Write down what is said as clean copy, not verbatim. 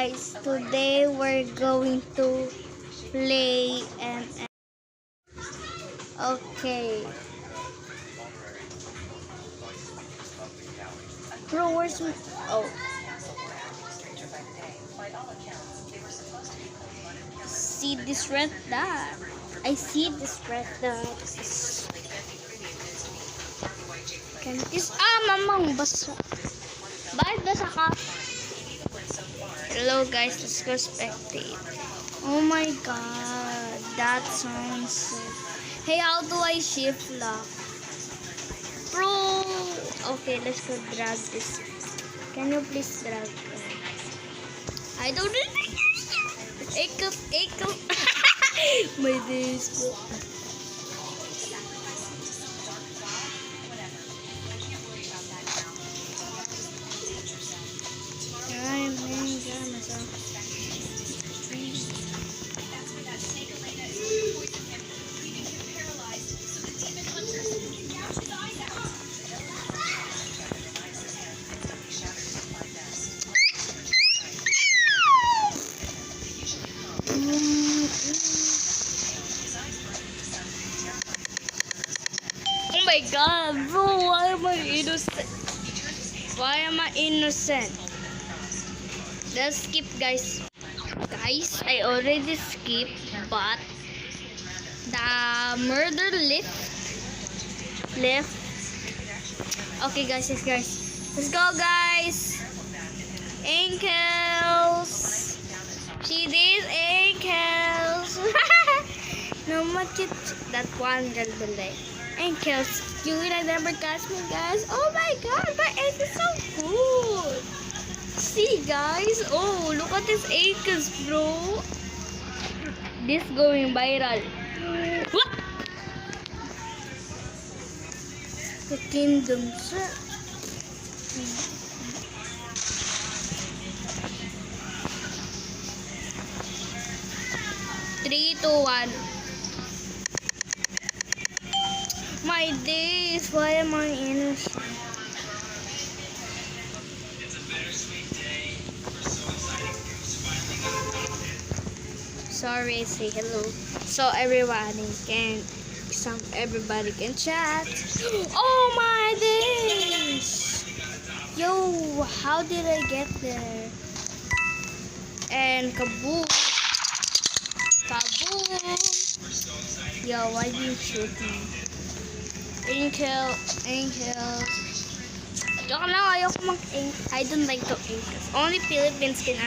guys, today we're going to play okay. Bro, where's my... Oh. See this red dot. I see this red dot. Can this... mamang basa. Bakit basa ka? Hello guys, let's go spectate. Oh my god, that sounds sick. Hey, how do I shift lock? Bro! Okay, let's go drag this. Can you please drag it? I don't know. Echo. My days. I'm playing myself. Oh my god, bro, why am I innocent? Why am I innocent? Let's skip, guys. Guys, I already skipped, but the murder left. Okay, guys, let's go, guys. Ankles. See these ankles. No much that one girl delay. Ankles. You will never catch me, guys. Oh my god, my ankle is so good. See, guys. Oh, look at these ankles, bro. This going viral. What? The kingdom, sir. 3, 2, 1. My days, why am I innocent? Sorry, say hello. So everybody can chat. Oh my days! Yo, how did I get there? And kaboom! Kaboom! Yo, why do you shoot me? Ankle. Joke lang, ayoko mag-ankle. I don't like to ankles. Only Philippines can